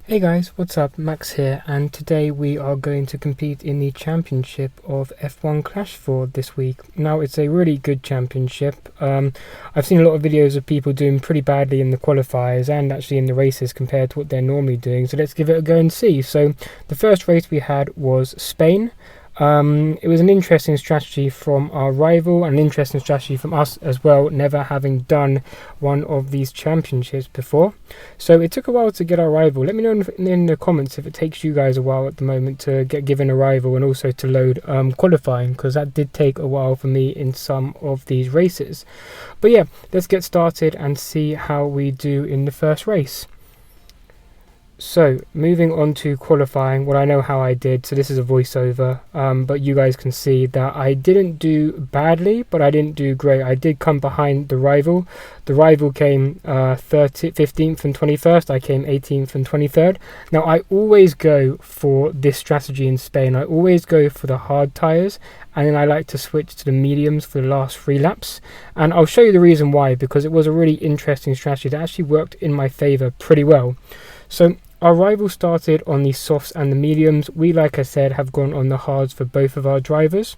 Hey guys, what's up? Max here, and today we are going to compete in the championship of F1 Clash for this week. Now, it's a really good championship. I've seen a lot of videos of people doing pretty badly in the qualifiers and actually in the races compared to what they're normally doing, so let's give it a go and see. So, the first race we had was Spain. It was an interesting strategy from our rival, and an interesting strategy from us as well, never having done one of these championships before. So it took a while to get our rival. Let me know in the comments if it takes you guys a while at the moment to get given a rival and also to load qualifying, because that did take a while for me in some of these races. But yeah, let's get started and see how we do in the first race. So, moving on to qualifying, well, I know how I did, so this is a voiceover, but you guys can see that I didn't do badly, but I didn't do great. I did come behind the rival. The rival came 15th and 21st, I came 18th and 23rd. Now, I always go for this strategy in Spain. I always go for the hard tyres, and then I like to switch to the mediums for the last 3 laps. And I'll show you the reason why, because it was a really interesting strategy that actually worked in my favour pretty well. So, our rival started on the softs and the mediums. We, like I said, have gone on the hards for both of our drivers.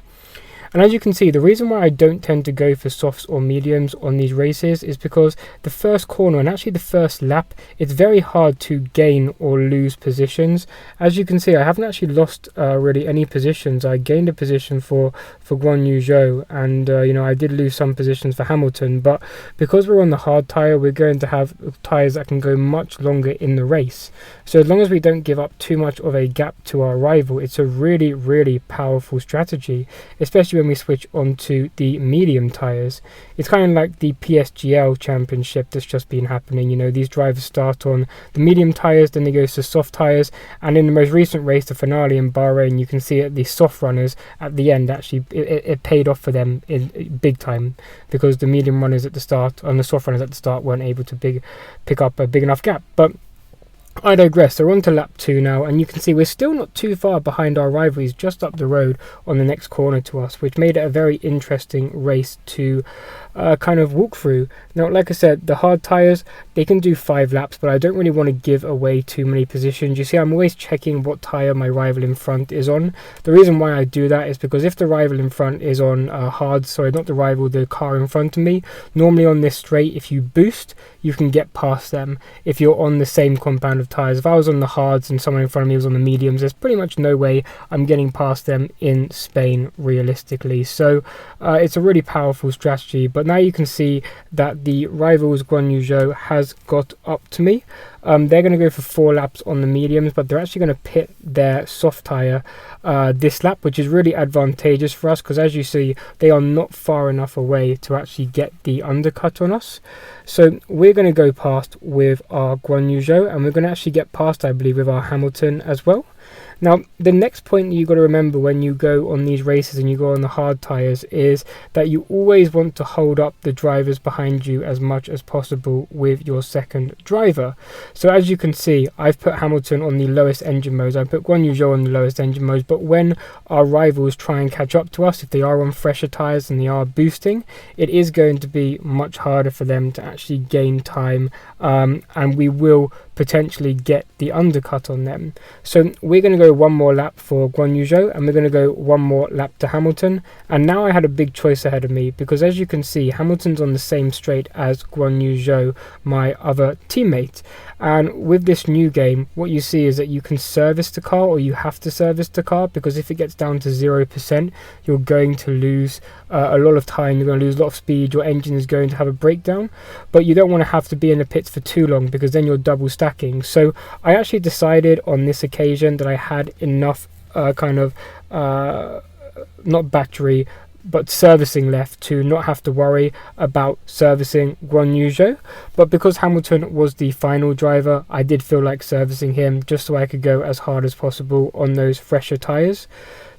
And as you can see, the reason why I don't tend to go for softs or mediums on these races is because the first corner and actually the first lap, it's very hard to gain or lose positions. As you can see, I haven't actually lost really any positions. I gained a position for Guan Yu Zhou, and I did lose some positions for Hamilton, but because we're on the hard tyre, we're going to have tyres that can go much longer in the race. So as long as we don't give up too much of a gap to our rival, it's a really, really powerful strategy, especially when we switch onto the medium tyres. It's kind of like the PSGL championship that's just been happening. These drivers start on the medium tyres, then they go to soft tyres, and in the most recent race, the finale in Bahrain, you can see the soft runners at the end actually it paid off for them in big time, because the medium runners at the start and the soft runners at the start weren't able to pick up a big enough gap. But I digress. So we're on to lap 2 now, and you can see we're still not too far behind our rival. He's just up the road on the next corner to us, which made it a very interesting race to kind of walk through. Now, like I said, the hard tyres, they can do 5 laps, but I don't really want to give away too many positions. You see, I'm always checking what tyre my rival in front is on. The reason why I do that is because if the rival in front is on not the rival, the car in front of me, normally on this straight, if you boost, you can get past them if you're on the same compound of tyres. If I was on the hards and someone in front of me was on the mediums, there's pretty much no way I'm getting past them in Spain realistically. So it's a really powerful strategy. But now you can see that the rivals Guan Yu Zhou has got up to me. They're going to go for 4 laps on the mediums, but they're actually going to pit their soft tyre this lap, which is really advantageous for us, because as you see, they are not far enough away to actually get the undercut on us. So we're going to go past with our Guan Yu Zhou, and we're going to actually get past, I believe, with our Hamilton as well. Now, the next point you've got to remember when you go on these races and you go on the hard tyres is that you always want to hold up the drivers behind you as much as possible with your second driver. So as you can see, I've put Hamilton on the lowest engine modes. I put Guan Yu Zhou on the lowest engine modes, but when our rivals try and catch up to us, if they are on fresher tyres and they are boosting, it is going to be much harder for them to actually gain time, and we will potentially get the undercut on them. So we're going to go one more lap for Guan Yu Zhou, and we're going to go one more lap to Hamilton. And now I had a big choice ahead of me, because as you can see, Hamilton's on the same straight as Guan Yu Zhou, my other teammate. And with this new game, what you see is that you can service the car, or you have to service the car, because if it gets down to 0%, you're going to lose a lot of time, you're going to lose a lot of speed, your engine is going to have a breakdown, but you don't want to have to be in the pits for too long, because then you're double stacking. So I actually decided on this occasion that I had enough not battery, but servicing left to not have to worry about servicing Guan Yu Zhou. But because Hamilton was the final driver, I did feel like servicing him just so I could go as hard as possible on those fresher tyres.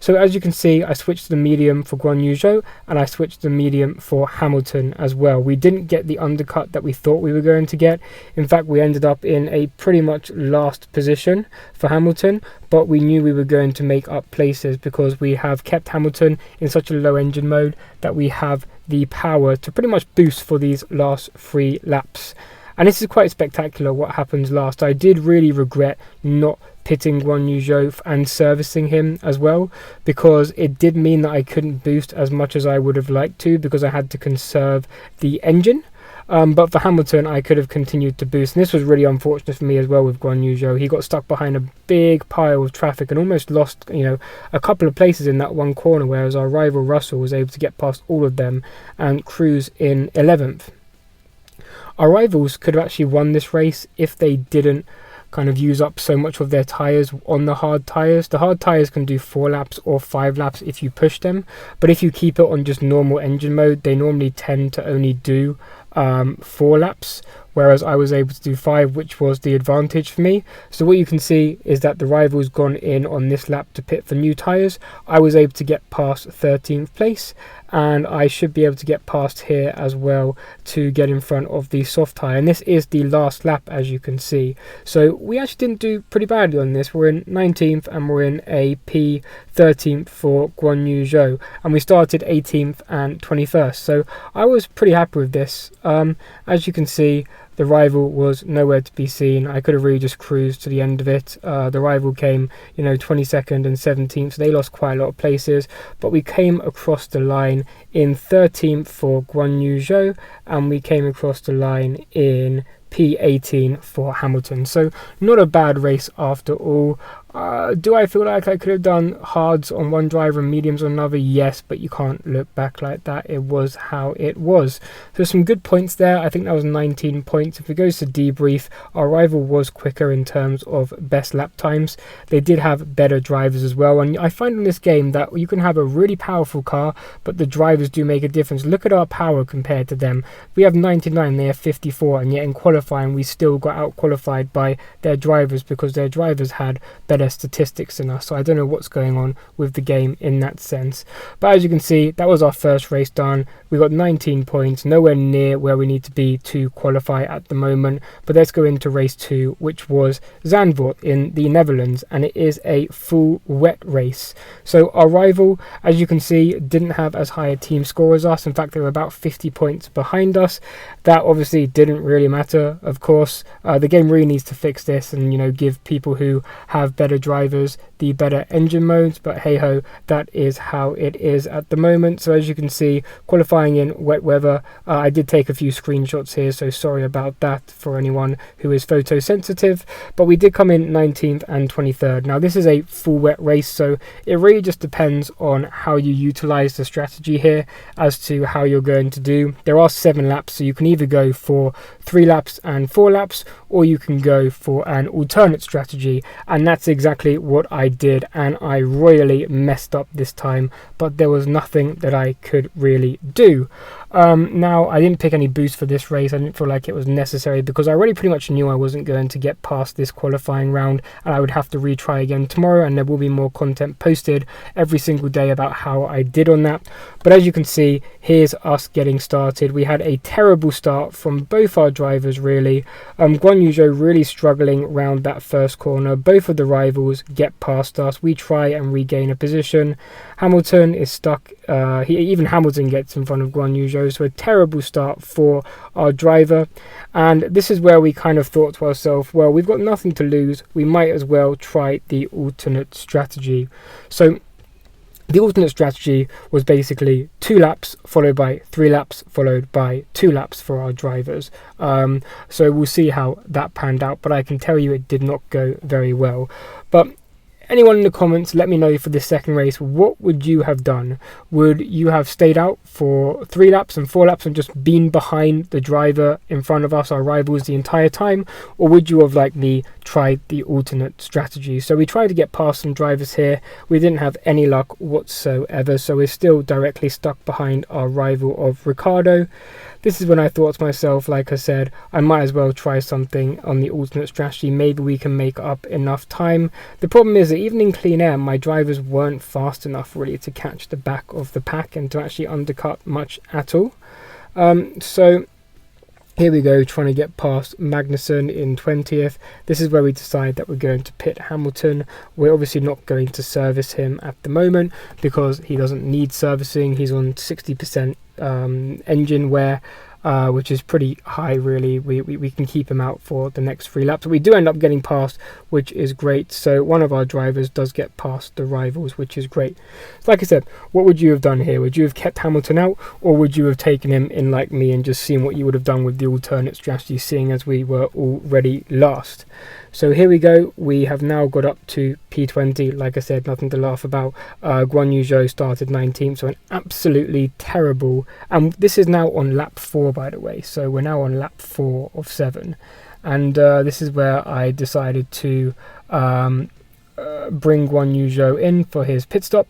So as you can see, I switched to the medium for Guan Yu Zhou, and I switched to the medium for Hamilton as well. We didn't get the undercut that we thought we were going to get. In fact, we ended up in a pretty much last position for Hamilton, but we knew we were going to make up places because we have kept Hamilton in such a low engine mode that we have the power to pretty much boost for these last 3 laps. And this is quite spectacular what happens last. I did really regret not pitting Guan Yu Zhou and servicing him as well, because it did mean that I couldn't boost as much as I would have liked to, because I had to conserve the engine. But for Hamilton, I could have continued to boost. And this was really unfortunate for me as well with Guan Yu Zhou. He got stuck behind a big pile of traffic and almost lost, a couple of places in that one corner, whereas our rival Russell was able to get past all of them and cruise in 11th. Our rivals could have actually won this race if they didn't kind of use up so much of their tyres on the hard tyres. The hard tyres can do 4 laps or 5 laps if you push them, but if you keep it on just normal engine mode, they normally tend to only do 4 laps, whereas I was able to do 5, which was the advantage for me. So what you can see is that the rival's gone in on this lap to pit for new tyres. I was able to get past 13th place, and I should be able to get past here as well to get in front of the soft tyre. And this is the last lap, as you can see. So we actually didn't do pretty badly on this. We're in 19th and we're in a P13th for Guan Yu Zhou, and we started 18th and 21st. So I was pretty happy with this. As you can see, the rival was nowhere to be seen. I could have really just cruised to the end of it. The rival came, 22nd and 17th, so they lost quite a lot of places. But we came across the line in 13th for Guan Yu Zhou, and we came across the line in P18 for Hamilton. So not a bad race after all. Do I feel like I could have done hards on one driver and mediums on another? Yes, but you can't look back like that. It was how it was. So some good points there. I think that was 19 points. If it goes to debrief, our rival was quicker in terms of best lap times. They did have better drivers as well, and I find in this game that you can have a really powerful car, but the drivers do make a difference. Look at our power compared to them. We have 99, they have 54, and yet in qualifying we still got out qualified by their drivers because their drivers had better statistics than us. So I don't know what's going on with the game in that sense. But as you can see, that was our first race done. We got 19 points, nowhere near where we need to be to qualify at the moment. But let's go into race 2, which was Zandvoort in the Netherlands, and it is a full wet race. So our rival, as you can see, didn't have as high a team score as us. In fact, they were about 50 points behind us. That obviously didn't really matter, of course. The game really needs to fix this and give people who have better drivers the better engine modes, but hey ho, that is how it is at the moment. So as you can see, qualifying in wet weather, I did take a few screenshots here, so sorry about that for anyone who is photosensitive, but we did come in 19th and 23rd. Now this is a full wet race, so it really just depends on how you utilize the strategy here as to how you're going to do. There are 7 laps, so you can either go for 3 laps and 4 laps, or you can go for an alternate strategy, and that's exactly what I did, and I royally messed up this time, but there was nothing that I could really do. Now I didn't pick any boost for this race. I didn't feel like it was necessary because I already pretty much knew I wasn't going to get past this qualifying round, and I would have to retry again tomorrow, and there will be more content posted every single day about how I did on that. But as you can see, here's us getting started. We had a terrible start from both our drivers really. Guan Yu Zhou really struggling around that first corner. Both of the rivals get past us. We try and regain a position. Hamilton is stuck. Even Hamilton gets in front of Guan Yu Zhou, so a terrible start for our driver. And this is where we kind of thought to ourselves, well, we've got nothing to lose. We might as well try the alternate strategy. So the alternate strategy was basically 2 laps followed by 3 laps followed by 2 laps for our drivers. So we'll see how that panned out, but I can tell you it did not go very well. But anyone in the comments, let me know for this second race, what would you have done? Would you have stayed out for 3 laps and 4 laps and just been behind the driver in front of us, our rivals, the entire time? Or would you have, like me, tried the alternate strategy? So we tried to get past some drivers here. We didn't have any luck whatsoever, so we're still directly stuck behind our rival of Ricardo. This is when I thought to myself, like I said, I might as well try something on the alternate strategy. Maybe we can make up enough time. The problem is that even in clean air, my drivers weren't fast enough really to catch the back of the pack and to actually undercut much at all. So here we go, trying to get past Magnussen in 20th. This is where we decide that we're going to pit Hamilton. We're obviously not going to service him at the moment because he doesn't need servicing. He's on 60% engine wear. which is pretty high really. We can keep him out for the next 3 laps. We do end up getting past, which is great. So one of our drivers does get past the rivals, which is great. So like I said, what would you have done here? Would you have kept Hamilton out, or would you have taken him in like me and just seen what you would have done with the alternate strategy, seeing as we were already last? So here we go. We have now got up to P20. Like I said, nothing to laugh about. Guan Yu Zhou started 19th, so an absolutely terrible. And this is now on lap 4, by the way. So we're now on lap 4 of 7. And this is where I decided to bring Guan Yu Zhou in for his pit stop.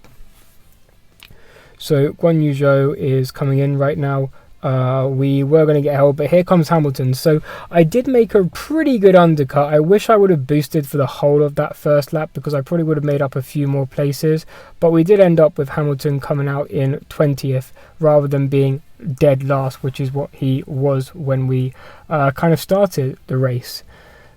So Guan Yu Zhou is coming in right now. We were going to get held, but here comes Hamilton. So I did make a pretty good undercut. I wish I would have boosted for the whole of that first lap, because I probably would have made up a few more places, but we did end up with Hamilton coming out in 20th rather than being dead last, which is what he was when we kind of started the race.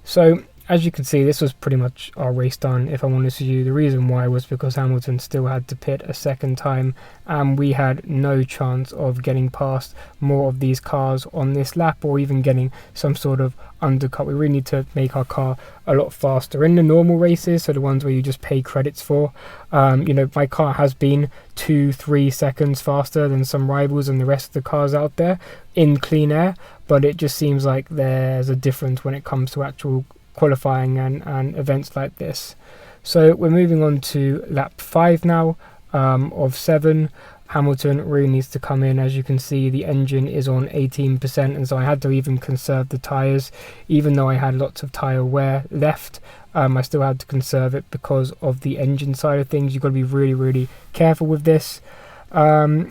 So as you can see, this was pretty much our race done, if I'm honest with you. The reason why was because Hamilton still had to pit a second time, and we had no chance of getting past more of these cars on this lap, or even getting some sort of undercut. We really need to make our car a lot faster. In the normal races, so the ones where you just pay credits for, you know, my car has been 2-3 seconds faster than some rivals and the rest of the cars out there in clean air, but it just seems like there's a difference when it comes to actual qualifying and events like this. So we're moving on to lap 5 now of 7. Hamilton really needs to come in. As you can see, the engine is on 18%, and so I had to even conserve the tyres. Even though I had lots of tyre wear left, I still had to conserve it because of the engine side of things. You've got to be really careful with this. And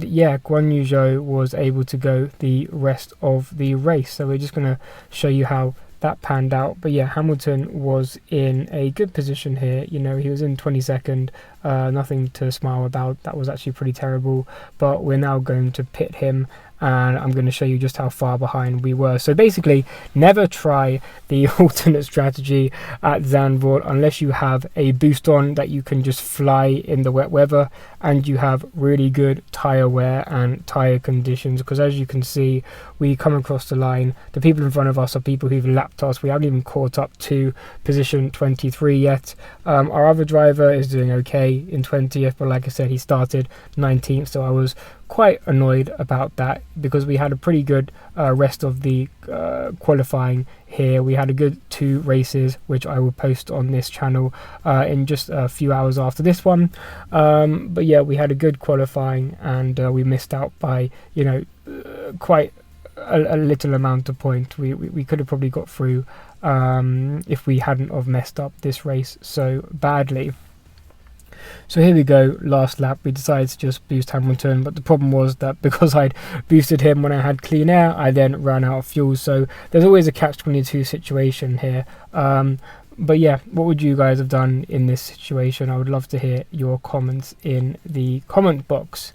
yeah, Guan Yu Zhou was able to go the rest of the race. So we're just going to show you how that panned out. But yeah, Hamilton was in a good position here. You know, he was in 22nd, nothing to smile about. That was actually pretty terrible, but we're now going to pit him, and I'm going to show you just how far behind we were. So basically, never try the alternate strategy at Zandvoort unless you have a boost on that you can just fly in the wet weather, and you have really good tyre wear and tyre conditions, because as you can see, we come across the line. The people in front of us are people who've lapped us. We haven't even caught up to position 23 yet. Our other driver is doing okay in 20th, but like I said, he started 19th, so I was quite annoyed about that, because we had a pretty good rest of the qualifying here. We had a good 2 races, which I will post on this channel in just a few hours after this one. But yeah, we had a good qualifying, and we missed out by, you know, quite a little amount of points. We could have probably got through if we hadn't have messed up this race so badly. So here we go, last lap. We decided to just boost Hamilton, but the problem was that because I'd boosted him when I had clean air, I then ran out of fuel. So there's always a catch-22 situation here. But yeah, what would you guys have done in this situation? I would love to hear your comments in the comment box.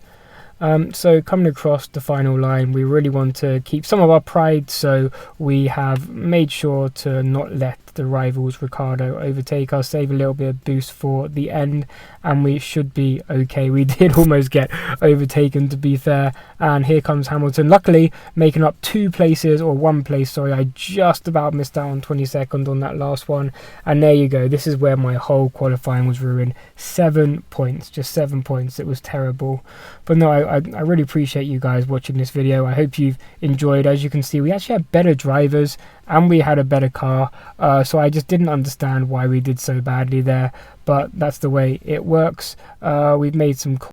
So coming across the final line, we really want to keep some of our pride, so we have made sure to not let the rivals Ricciardo overtake us, save a little bit of boost for the end, and we should be okay. We did almost get overtaken, to be fair, and here comes Hamilton, luckily making up 2 places, or 1 place, sorry. I just about missed out on 22nd on that last one, and there you go. This is where my whole qualifying was ruined. 7 points, just 7 points. It was terrible. But no, I really appreciate you guys watching this video. I hope you've enjoyed. As you can see, we actually had better drivers and we had a better car, so I just didn't understand why we did so badly there, but that's the way it works. We've made some